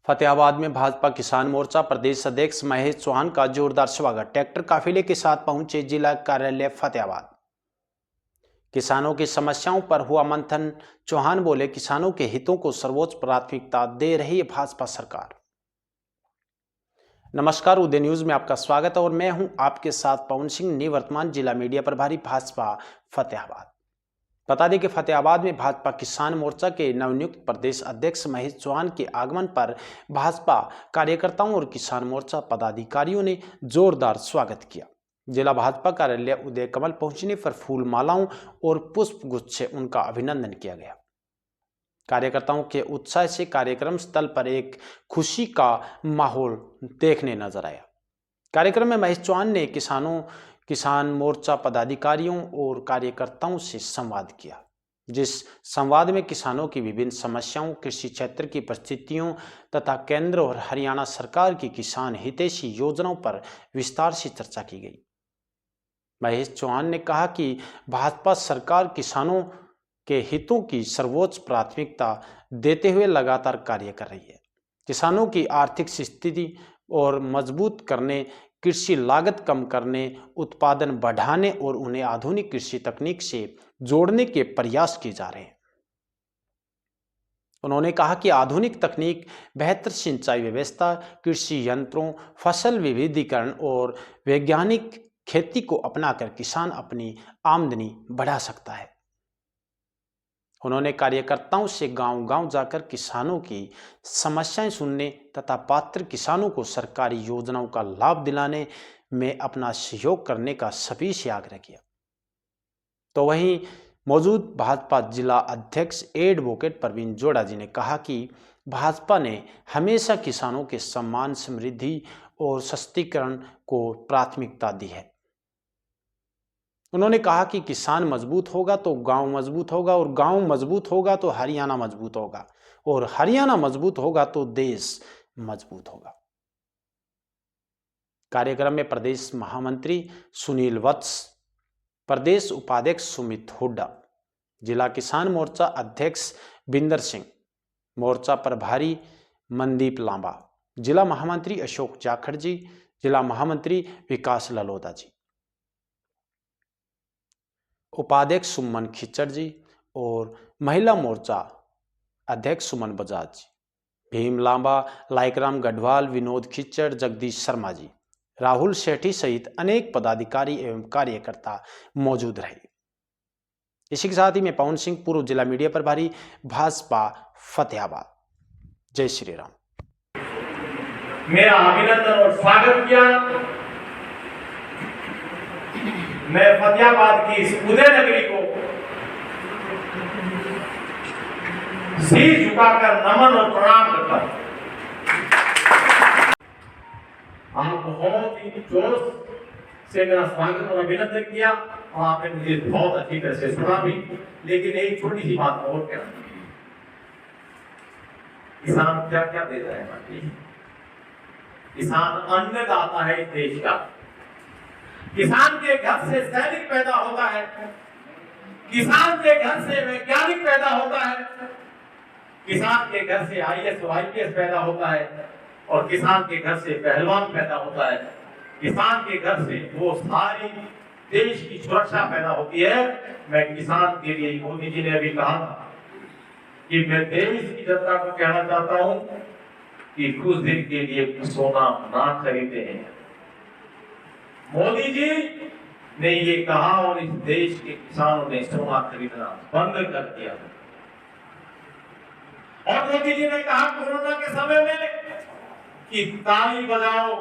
फतेहाबाद में भाजपा किसान मोर्चा प्रदेश अध्यक्ष महेश चौहान का जोरदार स्वागत। ट्रैक्टर काफिले के साथ पहुंचे जिला कार्यालय फतेहाबाद। किसानों की समस्याओं पर हुआ मंथन। चौहान बोले, किसानों के हितों को सर्वोच्च प्राथमिकता दे रही है भाजपा सरकार। नमस्कार, उदय न्यूज में आपका स्वागत है और मैं हूं आपके साथ पवन सिंह, निवर्तमान जिला मीडिया प्रभारी भाजपा फतेहाबाद। बता दें कि फतेहाबाद में भाजपा किसान मोर्चा के नवनियुक्त प्रदेश अध्यक्ष महेश चौहान के आगमन पर भाजपा कार्यकर्ताओं और किसान मोर्चा पदाधिकारियों ने जोरदार स्वागत किया। जिला भाजपा कार्यालय उदय कमल पहुंचने पर फूल मालाओं और पुष्प गुच्छ से उनका अभिनंदन किया गया। कार्यकर्ताओं के उत्साह से कार्यक्रम स्थल पर एक खुशी का माहौल देखने नजर आया। कार्यक्रम में महेश चौहान ने किसान मोर्चा पदाधिकारियों और कार्यकर्ताओं से संवाद किया, जिस संवाद में किसानों की विभिन्न समस्याओं, कृषि क्षेत्र की परिस्थितियों तथा केंद्र और हरियाणा सरकार की किसान हितैषी योजनाओं पर विस्तार से चर्चा की गई। महेश चौहान ने कहा कि भाजपा सरकार किसानों के हितों की सर्वोच्च प्राथमिकता देते हुए लगातार कार्य कर रही है। किसानों की आर्थिक स्थिति और मजबूत करने, कृषि लागत कम करने, उत्पादन बढ़ाने और उन्हें आधुनिक कृषि तकनीक से जोड़ने के प्रयास किए जा रहे हैं। उन्होंने कहा कि आधुनिक तकनीक, बेहतर सिंचाई व्यवस्था, कृषि यंत्रों, फसल विविधीकरण और वैज्ञानिक खेती को अपनाकर किसान अपनी आमदनी बढ़ा सकता है। उन्होंने कार्यकर्ताओं से गांव-गांव जाकर किसानों की समस्याएं सुनने तथा पात्र किसानों को सरकारी योजनाओं का लाभ दिलाने में अपना सहयोग करने का सभी से आग्रह किया। तो वहीं मौजूद भाजपा जिला अध्यक्ष एडवोकेट प्रवीण जोड़ा जी ने कहा कि भाजपा ने हमेशा किसानों के सम्मान, समृद्धि और सशक्तिकरण को प्राथमिकता दी है। उन्होंने कहा कि किसान मजबूत होगा तो गांव मजबूत होगा और गांव मजबूत होगा तो हरियाणा मजबूत होगा और हरियाणा मजबूत होगा तो देश मजबूत होगा। कार्यक्रम में प्रदेश महामंत्री सुनील वत्स, प्रदेश उपाध्यक्ष सुमित हुड्डा, जिला किसान मोर्चा अध्यक्ष बिंदर सिंह, मोर्चा प्रभारी मनदीप लांबा, जिला महामंत्री अशोक जाखड़ जी, जिला महामंत्री विकास ललोदा जी, उपाध्यक्ष सुमन खिचड़ जी और महिला मोर्चा अध्यक्ष सुमन बजाज जी, भीम लांबा, लाइकराम गढ़वाल, विनोद खिचड़, जगदीश शर्मा जी, राहुल सेठी सहित अनेक पदाधिकारी एवं कार्यकर्ता मौजूद रहे। इसी के साथ ही मैं पवन सिंह, पूर्व जिला मीडिया प्रभारी भाजपा फतेहाबाद। जय श्री राम। मेरा अभिनंदन और स्वागत किया। मैं फतेहाबाद की इस उदय नगरी को शीश झुकाकर नमन और प्रणाम करता हूं। आप बहुत ही जोश से मेरा स्वागत और अभिनंदन किया और आपने मुझे बहुत अच्छी तरह से सुना भी। लेकिन एक छोटी सी बात और कहना, किसान क्या क्या दे रहा है? किसान अन्नदाता है इस देश का। किसान के घर से सैनिक पैदा होता है, किसान के घर से वैज्ञानिक पैदा होता है, किसान के घर से आईएएस और आईपीएस पैदा होता है और किसान के घर से पहलवान पैदा होता है। किसान के घर से वो सारी देश की सुरक्षा पैदा होती है। मैं किसान के लिए, मोदी जी ने अभी कहा था कि मैं देश की जनता को कहना चाहता हूं कि कुछ दिन के लिए सोना ना खरीदे हैं। मोदी जी ने ये कहा और इस देश के किसानों ने सोना खरीदना बंद कर दिया। और मोदी जी ने कहा कोरोना के समय में कि ताली बजाओ,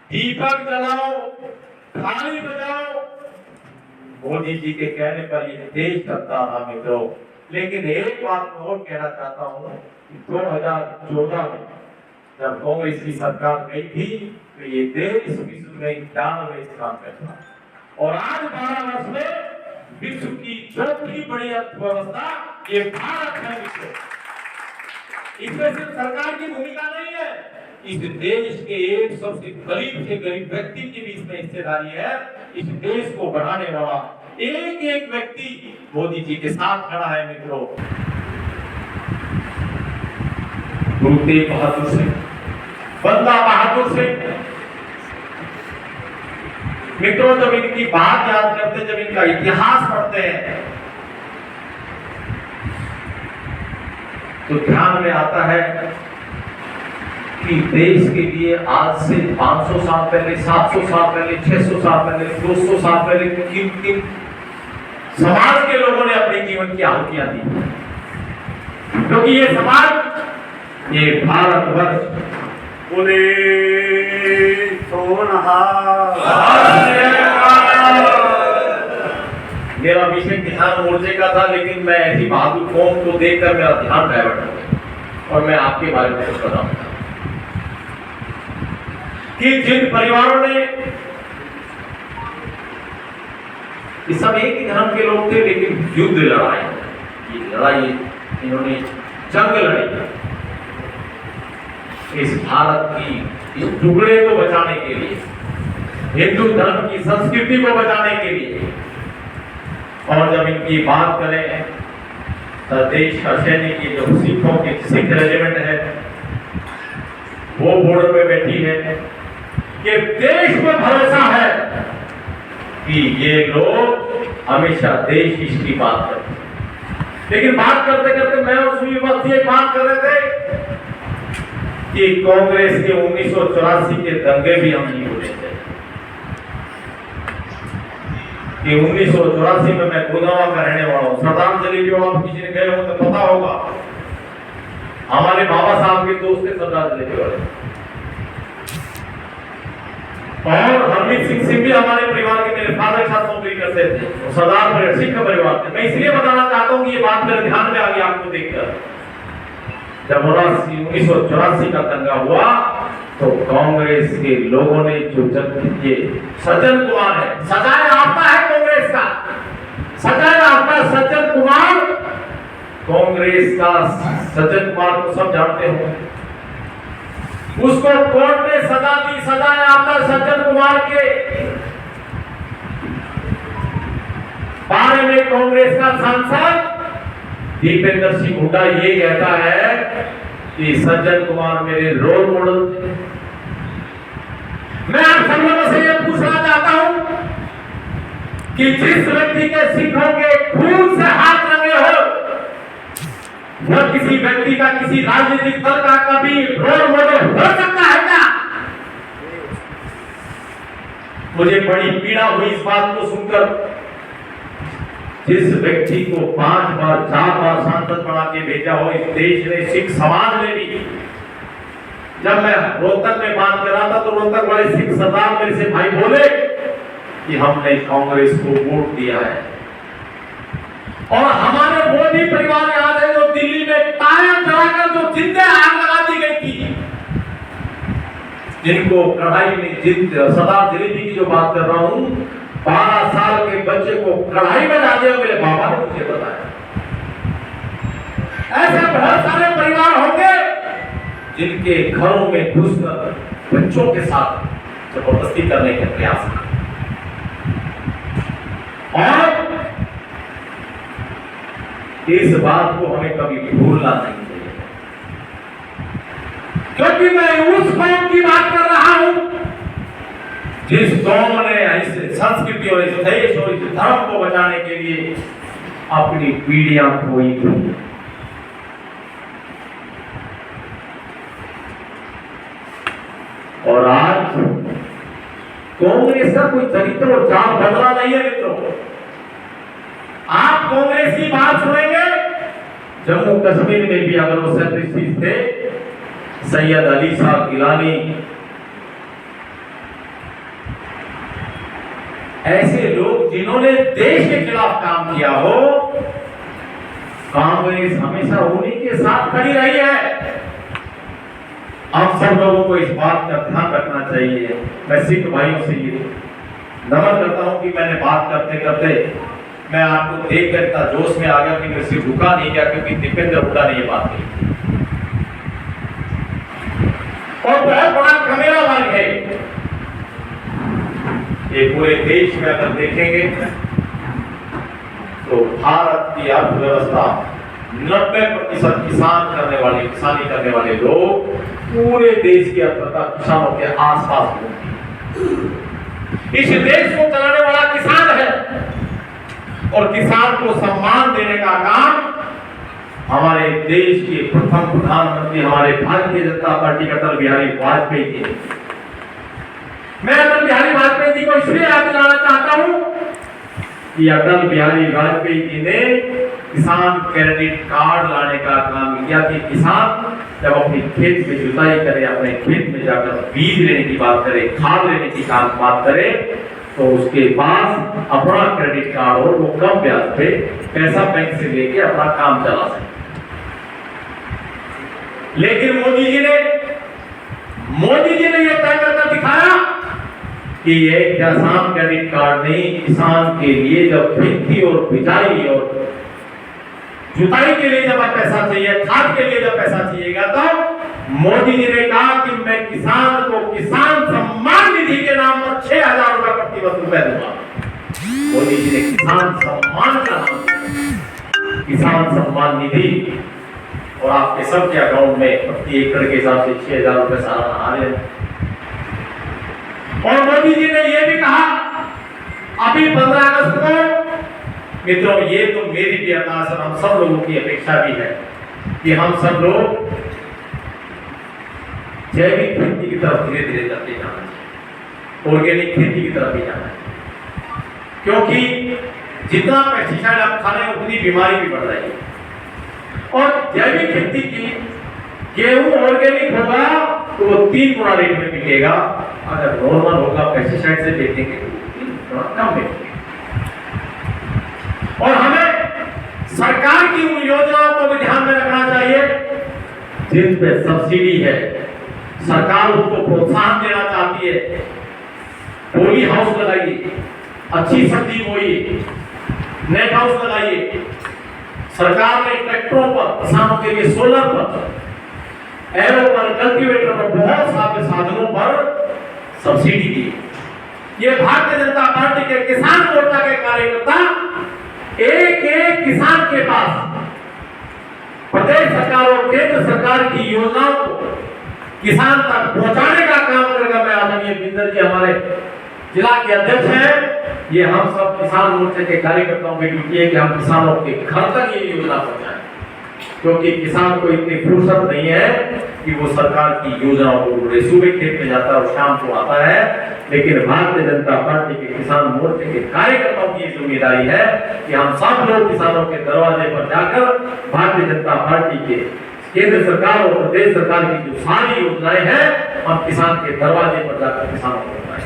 दीपक जलाओ, थाली बजाओ। मोदी जी के कहने पर ये देश चलता रहा मित्रों। लेकिन एक बात और कहना चाहता हूं कि 2014 में जब कांग्रेस की सरकार गई थी तो ये देश विश्व में 91वें स्थान पर था और आज 12 वर्ष में विश्व की चौथी बड़ी अर्थव्यवस्था ये भारत है। इसमें सिर्फ सरकार की भूमिका नहीं है, इस देश के एक सबसे गरीब से गरीब व्यक्ति की भी इसमें हिस्सेदारी है। इस देश को बढ़ाने वाला एक एक व्यक्ति मोदी जी के साथ खड़ा है मित्रों। गुरु तेग बहादुर सिंह, बंदा बहादुर सिंह। मित्रों, जब इनकी बात याद करते, जब इनका इतिहास पढ़ते हैं तो ध्यान में आता है कि देश के लिए आज से 500 साल पहले, 700 साल पहले, 600 साल पहले, 200 साल पहले किन किन समाज के लोगों ने अपने जीवन की आहुतियां दी, क्योंकि ये समाज, ये भारतवर्ष मेरा विषय किसान मोर्चे का था, लेकिन मैं ऐसी बहादुर कौम को देखकर मेरा ध्यान डाइवर्ट हो गया और मैं आपके बारे में कुछ बताऊंगा कि जिन परिवारों ने, ये सब एक ही धर्म के लोग थे, लेकिन युद्ध लड़ाई इन्होंने जंग लड़ी इस भारत की इस टुकड़े को बचाने के लिए, हिंदू धर्म की संस्कृति को बचाने के लिए। और जब इनकी बात करें तो देश का सैनिक की जो सिखों की सिख रेजिमेंट है वो बॉर्डर पे बैठी है, कि देश को भरोसा है कि ये लोग हमेशा देश हित की बात करते हैं। लेकिन बात करते करते मैं और सुनील वक्त ये बात कर रहे थे कि कांग्रेस के 1984 के दंगे भी हम नहीं भूले थे। कि 1984 में मैं गुड़गांव का रहने वाला हूँ। श्रद्धांजलि भी आप किसी ने गए हो तो पता होगा, हमारे बाबा साहब के दोस्त थे श्रद्धांजलि वाले, और हरमीत सिंह भी हमारे परिवार के, मेरे फादर के साथ नौकरी करते थे, सरदार सिख का परिवार थे। मैं इसलिए बताना चाहता हूँ कि ये बात मेरे ध्यान में आ गई आपको देखकर। जब 1984 का दंगा हुआ तो कांग्रेस के लोगों ने जो ये सज्जन कुमार है, सजाया आपका है कांग्रेस का, सजाया आपका सज्जन कुमार, कांग्रेस का सज्जन कुमार को सब जानते हो, उसको कोर्ट ने सजा दी। सजाया आपका सज्जन कुमार के बारे में कांग्रेस का सांसद दीपेंद्र सिंह हुड्डा ये कहता है कि सज्जन कुमार मेरे रोल मॉडल थे। मैं आप सब लोगों से यह पूछना चाहता हूं कि जिस व्यक्ति के सिखों के खून से हाथ रंगे हो, वह किसी व्यक्ति का, किसी राजनीतिक दल का कभी रोल मॉडल हो सकता है क्या? मुझे बड़ी पीड़ा हुई इस बात को सुनकर। जिस व्यक्ति को 5 बार 4 बार सांसद बना के भेजा हो इस देश ने, सिख समाज ने भी। जब मैं रोहतक में बात कर रहा था तो रोहतक वाले सिख सरदार मेरे से भाई बोले कि हमने कांग्रेस को वोट दिया है, और हमारे वो भी परिवार याद है जो दिल्ली में टायर जलाकर जो जिंदे आग लगा दी गई थी, जिनको कढ़ाई में, सरदार जलेबी की जो बात कर रहा हूं, 12 साल के बच्चे को कढ़ाई में डाल दिया, मेरे बाबा ने मुझे बताया। ऐसे बहुत सारे परिवार होंगे जिनके घरों में घुसकर बच्चों के साथ जबरदस्ती करने के प्रयास कर, और इस बात को हमें कभी भूलना नहीं चाहिए, क्योंकि मैं उस कौम की बात कर रहा हूं जिस कौम ने इस संस्कृति और इस देश और इस धर्म को बचाने के लिए अपनी पीढ़ियां खोई थी। और आज कांग्रेस का कोई चरित्र और चाल बदला नहीं है मित्रों। आप कांग्रेस की बात सुनेंगे, जम्मू कश्मीर में भी अगर वो सेपरेटिस्ट थे, सैयद अली साहब गिलानी, ऐसे लोग जिन्होंने देश के खिलाफ काम किया हो, कांग्रेस हमेशा उन्हीं के साथ खड़ी रही है। आप सब लोगों को इस बात का ध्यान रखना चाहिए। मैं सिख भाइयों से ये नमन करता हूं कि मैंने बात करते करते मैं आपको देखकर इतना जोश में आ गया कि मेरे से रुका नहीं गया, क्योंकि दीपेंद्र हुड्डा ने ये बात कही। और बहुत बड़ा कमेरा वर्ग है ये। पूरे देश में अगर देखेंगे तो भारत की अर्थव्यवस्था 90% किसानी करने वाले लोग पूरे देश की अर्थव्यवस्था किसानों के आसपास घूमती है। इस देश को चलाने वाला किसान है और किसान को सम्मान देने का काम हमारे देश के प्रथम प्रधानमंत्री हमारे भारतीय जनता पार्टी के अटल बिहारी वाजपेयी जी। मैं अटल बिहारी वाजपेयी जी को इसलिए याद दिलाना चाहता हूं कि अटल बिहारी वाजपेयी जी ने किसान क्रेडिट कार्ड लाने का काम किया कि किसान जब अपने खेत में जुताई करे, अपने खेत में जाकर बीज लेने की बात करे, खाद लेने की बात करे, तो उसके पास अपना क्रेडिट कार्ड हो, वो कम ब्याज पे पैसा बैंक से लेके अपना काम चला सके। लेकिन मोदी जी ने यह तय करके दिखाया कि ये किसान क्रेडिट कार्ड नहीं, किसान के लिए जब खेती और बिजाई और जुताई के लिए जब पैसा चाहिए, खाद के लिए जब पैसा चाहिएगा, तो मोदी जी ने कहा कि मैं किसान को किसान सम्मान निधि के नाम पर 6,000 रुपए प्रति वर्ष रुपए दूंगा। मोदी जी ने किसान सम्मान का नाम दिया, किसान सम्मान निधि, और आपके सबके अकाउंट में प्रति एकड़ के हिसाब से 6,000 रुपए सालाना आ रहे हैं। और मोदी जी ने यह भी कहा अभी 15 अगस्त को, मित्रों ये तो मेरी भी अरदास और हम सब लोगों की अपेक्षा भी है कि हम सब लोग जैविक खेती की तरफ धीरे धीरे चलते जाना चाहिए, ऑर्गेनिक खेती की तरफ भी जाना है, क्योंकि जितना पेस्टिसाइड आप खा रहे हैं उतनी बीमारी भी बढ़ रही है। और जैविक खेती की गेहूं ऑर्गेनिक होगा तो वो 3 गुना रेट में बिकेगा, अगर नॉर्मल होगा पेस्टिसाइड से बेचेंगे तो 3 गुना कम बेचेंगे। और हमें सरकार की उन योजनाओं को भी ध्यान में रखना चाहिए जिन पे सब्सिडी है, सरकार उसको प्रोत्साहन देना चाहती है। पोली हाउस लगाइए, अच्छी सब्जी बोइए, नेट हाउस लगाइए। सरकार ने ट्रैक्टरों पर, किसानों के लिए सोलर पर, एरो पर, कल्टीवेटर पर, बहुत सारे साधनों पर सब्सिडी दी। ये भारतीय जनता पार्टी के किसान मोर्चा के कार्यकर्ता एक एक किसान के पास प्रदेश सरकार और केंद्र सरकार की योजनाओं को किसान तक पहुंचाने का काम करेगा। मैं आदरणीय बिंदर जी हमारे जिला के अध्यक्ष हैं, ये हम सब किसान मोर्चे के कार्यकर्ताओं की ड्यूटी है कि हम किसानों के घर तक ये योजना पहुंचाएं, क्योंकि किसान को इतनी फुर्सत नहीं है कि वो सरकार की योजनाओं को ढूंढे। सुबह खेत में जाता है और शाम को आता है, लेकिन भारतीय जनता पार्टी के किसान मोर्चे के कार्यकर्ताओं की जिम्मेदारी है कि हम सब लोग किसानों के दरवाजे पर जाकर भारतीय जनता पार्टी के केंद्र सरकार और प्रदेश सरकार की जो सारी योजनाएं हैं, हम किसान के दरवाजे पर जाकर किसानों को बताएं।